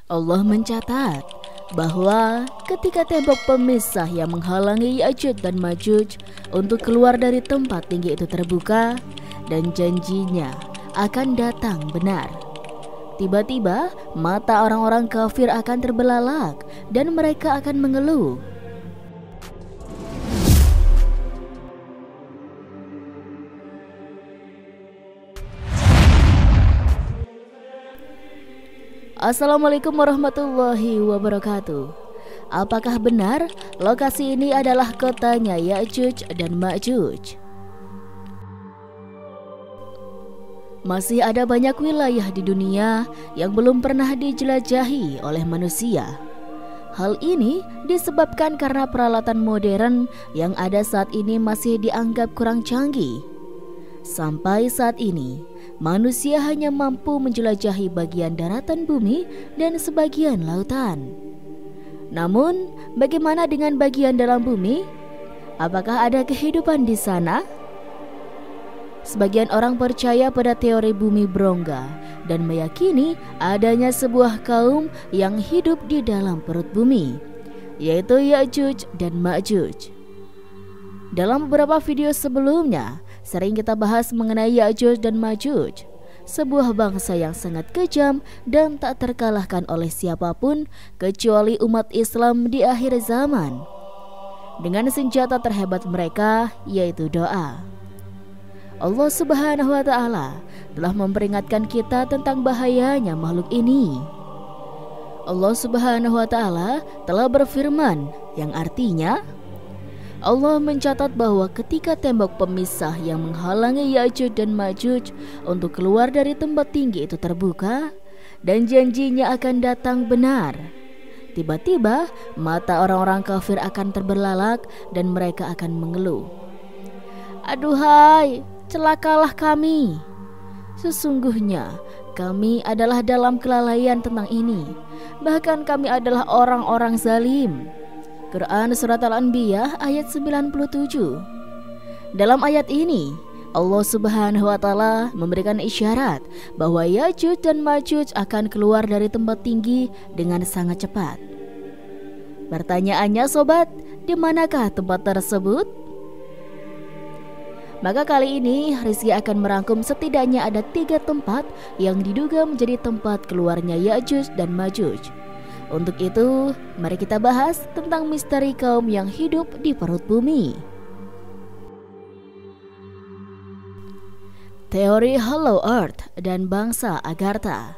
Allah mencatat bahwa ketika tembok pemisah yang menghalangi Ya'juj dan Ma'juj untuk keluar dari tempat tinggi itu terbuka dan janjinya akan datang benar, tiba-tiba mata orang-orang kafir akan terbelalak dan mereka akan mengeluh. Assalamualaikum warahmatullahi wabarakatuh. Apakah benar lokasi ini adalah kotanya Ya'juj dan Ma'juj? Masih ada banyak wilayah di dunia yang belum pernah dijelajahi oleh manusia. Hal ini disebabkan karena peralatan modern yang ada saat ini masih dianggap kurang canggih. Sampai saat ini, manusia hanya mampu menjelajahi bagian daratan bumi dan sebagian lautan. Namun, bagaimana dengan bagian dalam bumi? Apakah ada kehidupan di sana? Sebagian orang percaya pada teori bumi berongga dan meyakini adanya sebuah kaum yang hidup di dalam perut bumi, yaitu Ya'juj dan Ma'juj. Dalam beberapa video sebelumnya, sering kita bahas mengenai Ya'juj dan Ma'juj, sebuah bangsa yang sangat kejam dan tak terkalahkan oleh siapapun kecuali umat Islam di akhir zaman. Dengan senjata terhebat mereka, yaitu doa. Allah Subhanahu wa Ta'ala telah memperingatkan kita tentang bahayanya makhluk ini. Allah Subhanahu wa Ta'ala telah berfirman, yang artinya Allah mencatat bahwa ketika tembok pemisah yang menghalangi Ya'juj dan Ma'juj untuk keluar dari tempat tinggi itu terbuka dan janjinya akan datang benar, tiba-tiba mata orang-orang kafir akan terbelalak dan mereka akan mengeluh. Aduhai, celakalah kami. Sesungguhnya kami adalah dalam kelalaian tentang ini. Bahkan kami adalah orang-orang zalim. Quran Surat Al-Anbiya ayat 97. Dalam ayat ini, Allah Subhanahu wa Ta'ala memberikan isyarat bahwa Ya'juj dan Ma'juj akan keluar dari tempat tinggi dengan sangat cepat. Pertanyaannya sobat, di manakah tempat tersebut? Maka kali ini Rizky akan merangkum setidaknya ada 3 tempat yang diduga menjadi tempat keluarnya Ya'juj dan Ma'juj. Untuk itu, mari kita bahas tentang misteri kaum yang hidup di perut bumi. Teori Hollow Earth dan bangsa Agartha.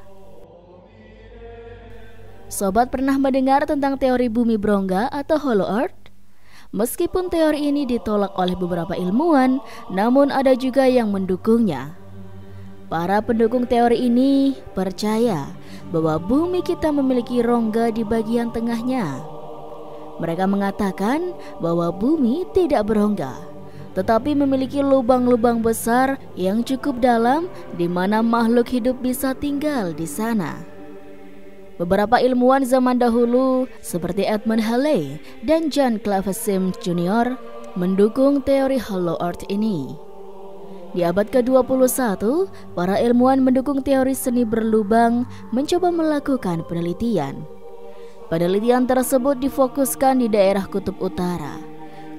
Sobat pernah mendengar tentang teori bumi berongga atau Hollow Earth? Meskipun teori ini ditolak oleh beberapa ilmuwan, namun ada juga yang mendukungnya. Para pendukung teori ini percaya bahwa bumi kita memiliki rongga di bagian tengahnya. Mereka mengatakan bahwa bumi tidak berongga, tetapi memiliki lubang-lubang besar yang cukup dalam di mana makhluk hidup bisa tinggal di sana. Beberapa ilmuwan zaman dahulu seperti Edmund Halley dan John Clevesim Jr. mendukung teori Hollow Earth ini. Di abad ke-21, para ilmuwan mendukung teori seni berlubang mencoba melakukan penelitian. Penelitian tersebut difokuskan di daerah Kutub Utara,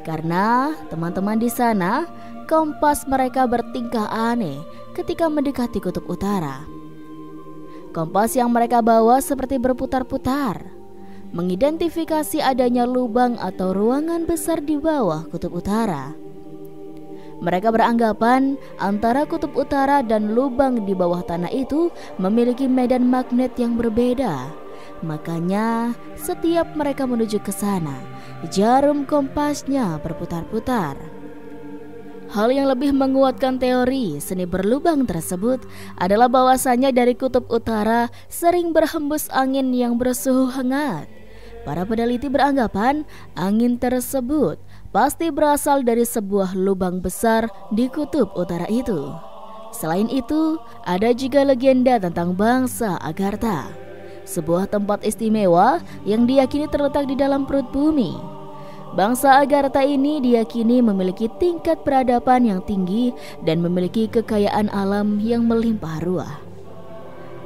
karena teman-teman di sana kompas mereka bertingkah aneh ketika mendekati Kutub Utara. Kompas yang mereka bawa seperti berputar-putar, mengidentifikasi adanya lubang atau ruangan besar di bawah Kutub Utara. Mereka beranggapan antara Kutub Utara dan lubang di bawah tanah itu memiliki medan magnet yang berbeda. Makanya setiap mereka menuju ke sana, jarum kompasnya berputar-putar. Hal yang lebih menguatkan teori seni berlubang tersebut adalah bahwasannya dari Kutub Utara sering berhembus angin yang bersuhu hangat. Para peneliti beranggapan angin tersebut pasti berasal dari sebuah lubang besar di Kutub Utara itu. Selain itu, ada juga legenda tentang bangsa Agartha, sebuah tempat istimewa yang diyakini terletak di dalam perut bumi. Bangsa Agartha ini diyakini memiliki tingkat peradaban yang tinggi dan memiliki kekayaan alam yang melimpah ruah.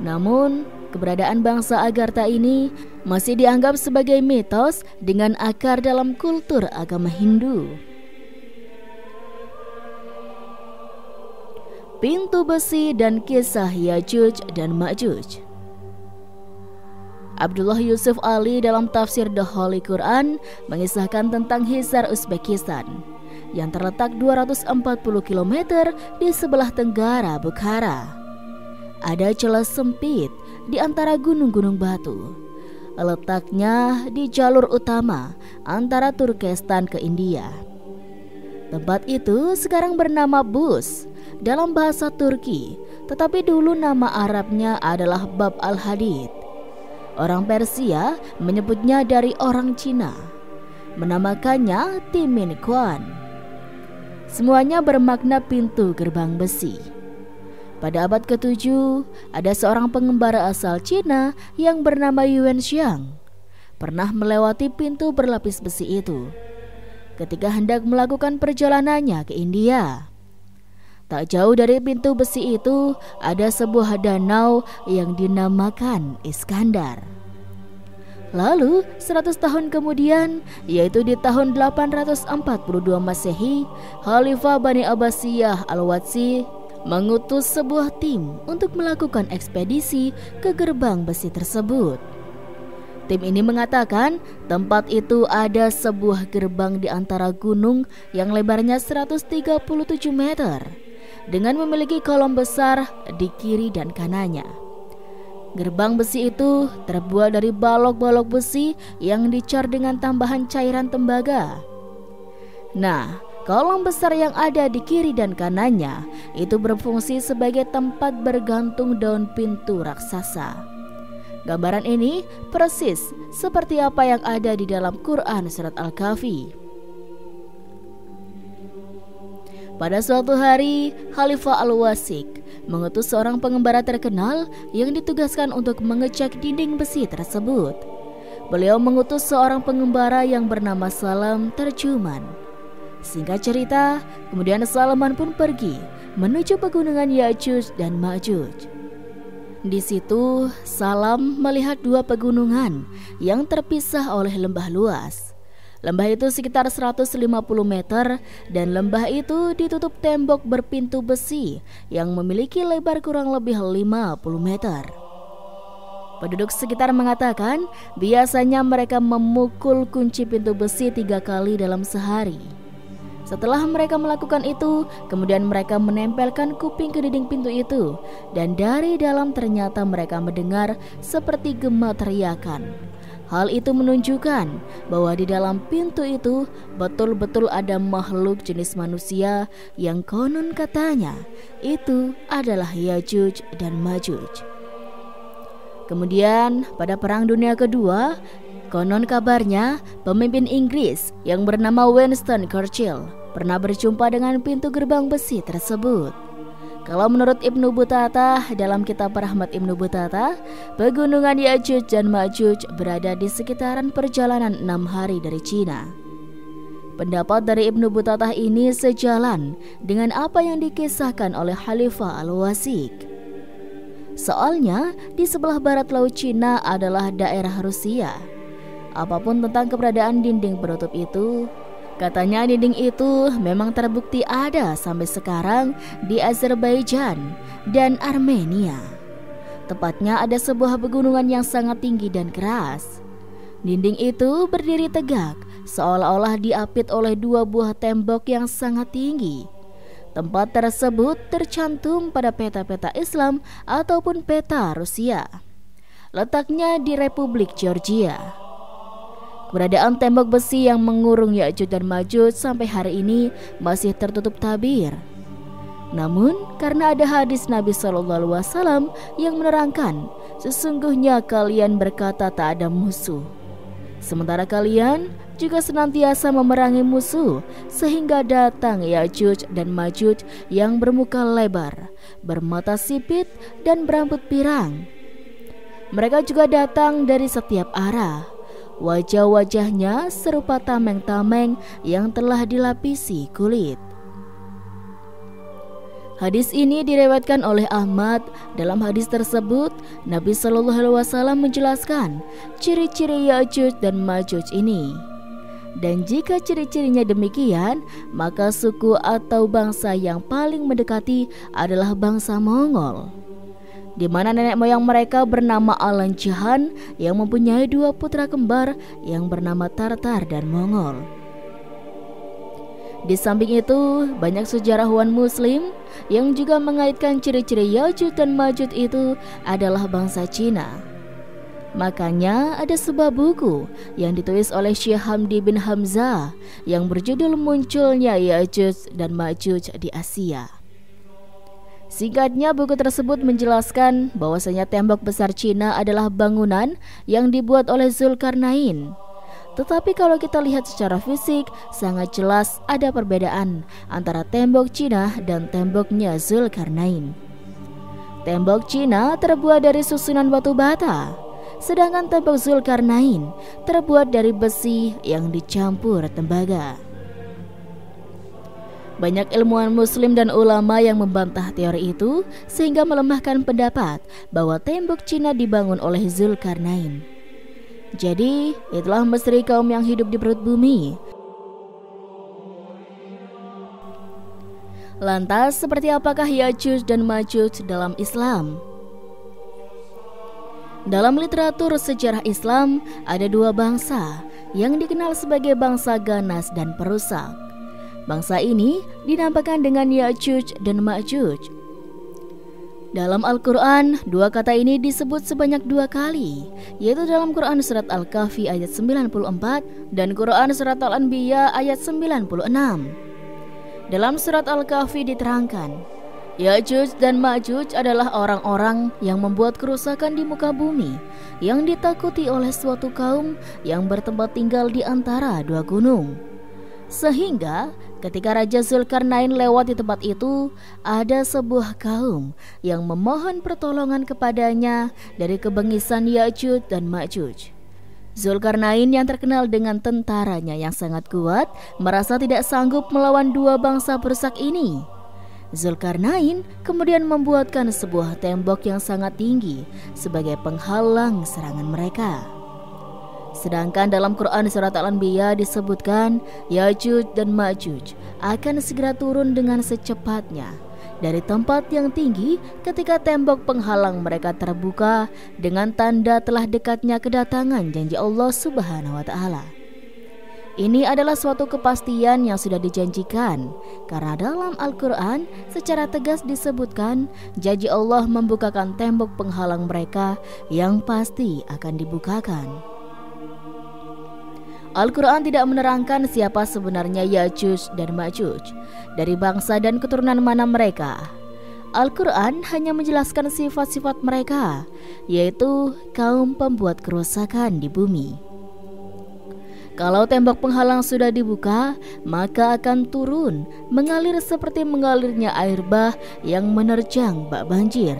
Namun, keberadaan bangsa Agartha ini masih dianggap sebagai mitos dengan akar dalam kultur agama Hindu. Pintu besi dan kisah Yajuj dan Majuj. Abdullah Yusuf Ali dalam tafsir The Holy Quran mengisahkan tentang Hisar Uzbekistan yang terletak 240 km di sebelah tenggara Bukhara. Ada celah sempit di antara gunung-gunung batu. Letaknya di jalur utama antara Turkestan ke India. Tempat itu sekarang bernama Buz dalam bahasa Turki, tetapi dulu nama Arabnya adalah Bab al-Hadid. Orang Persia menyebutnya dari orang Cina, menamakannya Timin Kwan. Semuanya bermakna pintu gerbang besi. Pada abad ke-7, ada seorang pengembara asal Cina yang bernama Yuan Xiang pernah melewati pintu berlapis besi itu ketika hendak melakukan perjalanannya ke India. Tak jauh dari pintu besi itu ada sebuah danau yang dinamakan Iskandar. Lalu 100 tahun kemudian, yaitu di tahun 842 Masehi, Khalifah Bani Abbasiyah Al-Watsi mengutus sebuah tim untuk melakukan ekspedisi ke gerbang besi tersebut. Tim ini mengatakan tempat itu ada sebuah gerbang di antara gunung yang lebarnya 137 meter dengan memiliki kolom besar di kiri dan kanannya. Gerbang besi itu terbuat dari balok-balok besi yang dicor dengan tambahan cairan tembaga. Nah, kolom besar yang ada di kiri dan kanannya itu berfungsi sebagai tempat bergantung daun pintu raksasa. Gambaran ini persis seperti apa yang ada di dalam Quran surat Al-Kahfi. Pada suatu hari, Khalifah Al-Wasik mengutus seorang pengembara terkenal yang ditugaskan untuk mengecek dinding besi tersebut. Beliau mengutus seorang pengembara yang bernama Salam terjuman. Singkat cerita, kemudian Salaman pun pergi menuju pegunungan Yajuj dan Majuj. Di situ, Salam melihat dua pegunungan yang terpisah oleh lembah luas. Lembah itu sekitar 150 meter dan lembah itu ditutup tembok berpintu besi yang memiliki lebar kurang lebih 50 meter. Penduduk sekitar mengatakan biasanya mereka memukul kunci pintu besi 3 kali dalam sehari. Setelah mereka melakukan itu, kemudian mereka menempelkan kuping ke dinding pintu itu dan dari dalam ternyata mereka mendengar seperti gema teriakan. Hal itu menunjukkan bahwa di dalam pintu itu betul-betul ada makhluk jenis manusia yang konon katanya itu adalah Yajuj dan Majuj. Kemudian pada Perang Dunia Kedua, konon kabarnya pemimpin Inggris yang bernama Winston Churchill pernah berjumpa dengan pintu gerbang besi tersebut. Kalau menurut Ibnu Buthathah dalam kitab Rahmat Ibnu Buthathah, pegunungan Yajuj dan Majuj berada di sekitaran perjalanan 6 hari dari Cina. Pendapat dari Ibnu Buthathah ini sejalan dengan apa yang dikisahkan oleh Khalifah Al-Wasik. Soalnya di sebelah barat laut Cina adalah daerah Rusia. Apapun tentang keberadaan dinding penutup itu, katanya dinding itu memang terbukti ada sampai sekarang di Azerbaijan dan Armenia. Tepatnya ada sebuah pegunungan yang sangat tinggi dan keras. Dinding itu berdiri tegak seolah-olah diapit oleh 2 buah tembok yang sangat tinggi. Tempat tersebut tercantum pada peta-peta Islam ataupun peta Rusia. Letaknya di Republik Georgia. Keberadaan tembok besi yang mengurung Yajuj dan Majuj sampai hari ini masih tertutup tabir. Namun karena ada hadis Nabi SAW yang menerangkan sesungguhnya kalian berkata tak ada musuh, sementara kalian juga senantiasa memerangi musuh, sehingga datang Yajuj dan Majuj yang bermuka lebar, bermata sipit dan berambut pirang. Mereka juga datang dari setiap arah. Wajah-wajahnya serupa tameng-tameng yang telah dilapisi kulit. Hadis ini diriwayatkan oleh Ahmad. Dalam hadis tersebut, Nabi Shallallahu Alaihi Wasallam menjelaskan ciri-ciri Ya'juj dan Ma'juj ini. Dan jika ciri-cirinya demikian, maka suku atau bangsa yang paling mendekati adalah bangsa Mongol, di mana nenek moyang mereka bernama Alan Jahan yang mempunyai 2 putra kembar yang bernama Tartar dan Mongol. Di samping itu, banyak sejarawan Muslim yang juga mengaitkan ciri-ciri Ya'juj dan Ma'juj itu adalah bangsa Cina. Makanya ada sebuah buku yang ditulis oleh Syekh Hamdi bin Hamzah yang berjudul Munculnya Ya'juj dan Ma'juj di Asia. Singkatnya, buku tersebut menjelaskan bahwasanya tembok besar Cina adalah bangunan yang dibuat oleh Zulkarnain. Tetapi kalau kita lihat secara fisik, sangat jelas ada perbedaan antara tembok Cina dan temboknya Zulkarnain. Tembok Cina terbuat dari susunan batu bata, sedangkan tembok Zulkarnain terbuat dari besi yang dicampur tembaga. Banyak ilmuwan Muslim dan ulama yang membantah teori itu, sehingga melemahkan pendapat bahwa tembok Cina dibangun oleh Zulkarnain. Jadi, itulah misteri kaum yang hidup di perut bumi. Lantas, seperti apakah Ya'juj dan Ma'juj dalam Islam? Dalam literatur sejarah Islam, ada 2 bangsa yang dikenal sebagai bangsa ganas dan perusak. Bangsa ini dinamakan dengan Ya'juj dan Ma'juj. Dalam Al-Quran, 2 kata ini disebut sebanyak 2 kali, yaitu dalam Quran Surat Al-Kahfi ayat 94 dan Quran Surat Al-Anbiya ayat 96. Dalam Surat Al-Kahfi diterangkan, Ya'juj dan Ma'juj adalah orang-orang yang membuat kerusakan di muka bumi, yang ditakuti oleh suatu kaum yang bertempat tinggal di antara 2 gunung. Sehingga ketika Raja Zulkarnain lewat di tempat itu, ada sebuah kaum yang memohon pertolongan kepadanya dari kebengisan Ya'juj dan Ma'juj. Zulkarnain yang terkenal dengan tentaranya yang sangat kuat, merasa tidak sanggup melawan 2 bangsa perusak ini. Zulkarnain kemudian membuatkan sebuah tembok yang sangat tinggi sebagai penghalang serangan mereka. Sedangkan dalam Quran Surat Al-Anbiya disebutkan Ya'juj dan Ma'juj akan segera turun dengan secepatnya dari tempat yang tinggi ketika tembok penghalang mereka terbuka dengan tanda telah dekatnya kedatangan janji Allah Subhanahu wa Ta'ala. Ini adalah suatu kepastian yang sudah dijanjikan, karena dalam Al-Quran secara tegas disebutkan janji Allah membukakan tembok penghalang mereka yang pasti akan dibukakan. Al-Quran tidak menerangkan siapa sebenarnya Ya'juj dan Ma'juj, dari bangsa dan keturunan mana mereka. Al-Quran hanya menjelaskan sifat-sifat mereka, yaitu kaum pembuat kerusakan di bumi. Kalau tembok penghalang sudah dibuka, maka akan turun, mengalir seperti mengalirnya air bah yang menerjang bak banjir.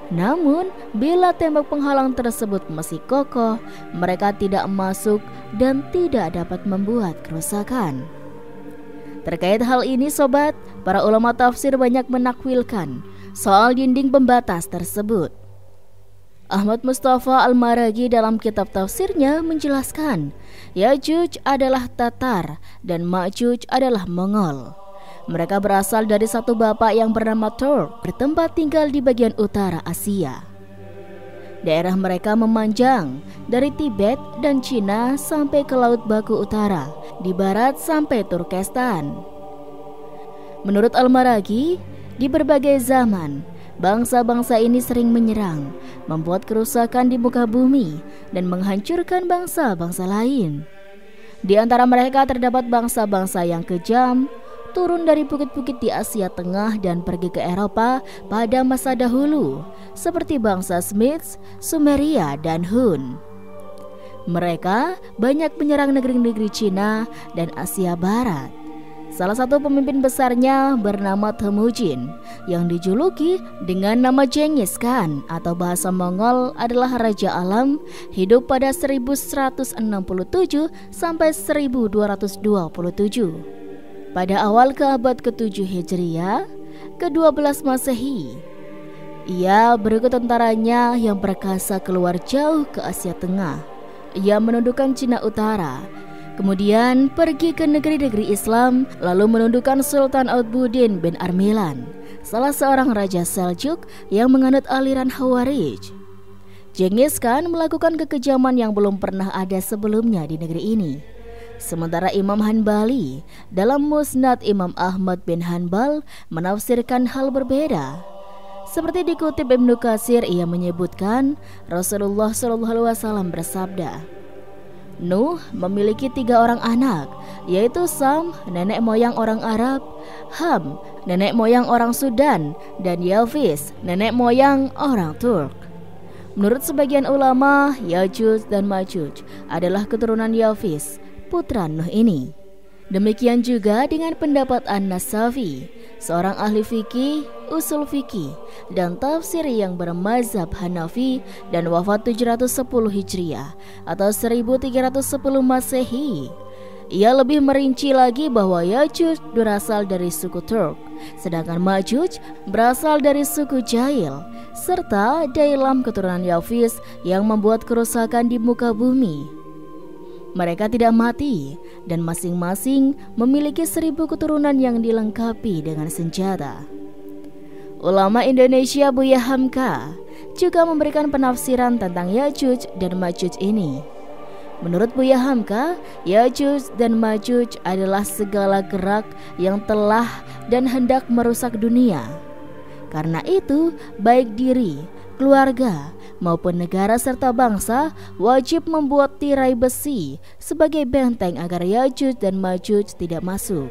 Namun, bila tembok penghalang tersebut masih kokoh, mereka tidak masuk dan tidak dapat membuat kerusakan. Terkait hal ini, sobat, para ulama tafsir banyak menakwilkan soal dinding pembatas tersebut. Ahmad Mustafa Al-Maraghi dalam kitab tafsirnya menjelaskan, Ya'juj adalah Tatar dan Ma'juj adalah Mongol. Mereka berasal dari satu bapak yang bernama Turk, bertempat tinggal di bagian utara Asia. Daerah mereka memanjang dari Tibet dan Cina sampai ke Laut Baku Utara, di barat sampai Turkestan. Menurut Al-Maraghi, di berbagai zaman, bangsa-bangsa ini sering menyerang, membuat kerusakan di muka bumi, dan menghancurkan bangsa-bangsa lain. Di antara mereka terdapat bangsa-bangsa yang kejam, turun dari bukit-bukit di Asia Tengah dan pergi ke Eropa pada masa dahulu, seperti bangsa Smiths, Sumeria, dan Hun. Mereka banyak menyerang negeri-negeri Cina dan Asia Barat. Salah satu pemimpin besarnya bernama Temujin, yang dijuluki dengan nama Genghis Khan atau bahasa Mongol adalah Raja Alam, hidup pada 1167 sampai 1227. Pada awal ke abad ke-7 Hijriah, ke-12 Masehi. Ia berikut tentaranya yang perkasa keluar jauh ke Asia Tengah. Ia menundukkan Cina Utara, kemudian pergi ke negeri-negeri Islam, lalu menundukkan Sultan Audbuddin bin Armilan, salah seorang raja Seljuk yang menganut aliran Khawarij. Genghis Khan melakukan kekejaman yang belum pernah ada sebelumnya di negeri ini. Sementara Imam Hanbali dalam Musnad Imam Ahmad bin Hanbal menafsirkan hal berbeda. Seperti dikutip Ibnu Katsir, ia menyebutkan Rasulullah SAW bersabda, Nuh memiliki 3 orang anak, yaitu Sam, nenek moyang orang Arab, Ham, nenek moyang orang Sudan, dan Yafis, nenek moyang orang Turk. Menurut sebagian ulama, Yajuj dan Majuj adalah keturunan Yafis, putra Nuh ini. Demikian juga dengan pendapat An-Nasafi, seorang ahli fikih, usul fikih, dan tafsir yang bermazhab Hanafi dan wafat 710 Hijriah atau 1310 Masehi. Ia lebih merinci lagi bahwa Yajuj berasal dari suku Turk, sedangkan Majuj berasal dari suku Jail, serta Dailam keturunan Yafis yang membuat kerusakan di muka bumi. Mereka tidak mati dan masing-masing memiliki 1000 keturunan yang dilengkapi dengan senjata. Ulama Indonesia Buya Hamka juga memberikan penafsiran tentang Yajuj dan Majuj ini. Menurut Buya Hamka, Yajuj dan Majuj adalah segala gerak yang telah dan hendak merusak dunia. Karena itu, baik diri, keluarga, maupun negara serta bangsa wajib membuat tirai besi sebagai benteng agar Yajuj dan Majuj tidak masuk.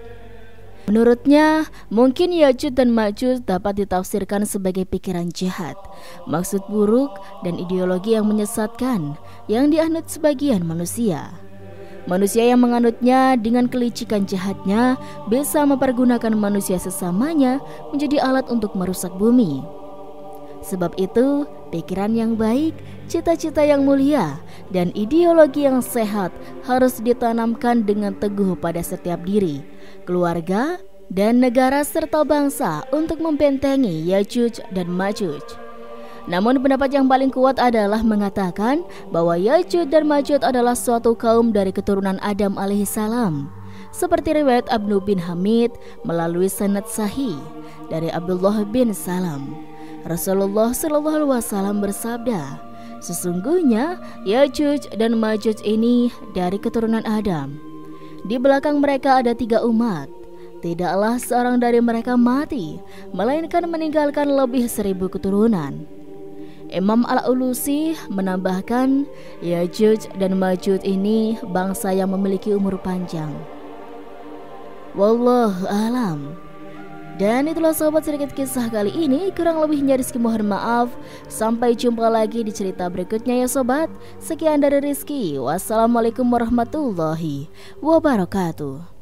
Menurutnya, mungkin Yajuj dan Majuj dapat ditafsirkan sebagai pikiran jahat, maksud buruk, dan ideologi yang menyesatkan yang dianut sebagian manusia. Manusia yang menganutnya dengan kelicikan jahatnya bisa mempergunakan manusia sesamanya menjadi alat untuk merusak bumi. Sebab itu, pikiran yang baik, cita-cita yang mulia, dan ideologi yang sehat harus ditanamkan dengan teguh pada setiap diri, keluarga, dan negara serta bangsa untuk membentengi Yajuj dan Majuj. Namun pendapat yang paling kuat adalah mengatakan bahwa Yajuj dan Majuj adalah suatu kaum dari keturunan Adam alaihissalam, seperti riwayat Abnu bin Hamid melalui sanad sahih dari Abdullah bin Salam. Rasulullah SAW bersabda, sesungguhnya Yajuj dan Majuj ini dari keturunan Adam. Di belakang mereka ada 3 umat. Tidaklah seorang dari mereka mati, melainkan meninggalkan lebih 1000 keturunan. Imam Al-Ulusi menambahkan, Yajuj dan Majuj ini bangsa yang memiliki umur panjang. Wallahu a'lam. Dan itulah sobat sedikit kisah kali ini, kurang lebihnya Rizky mohon maaf. Sampai jumpa lagi di cerita berikutnya ya sobat. Sekian dari Rizky. Wassalamualaikum warahmatullahi wabarakatuh.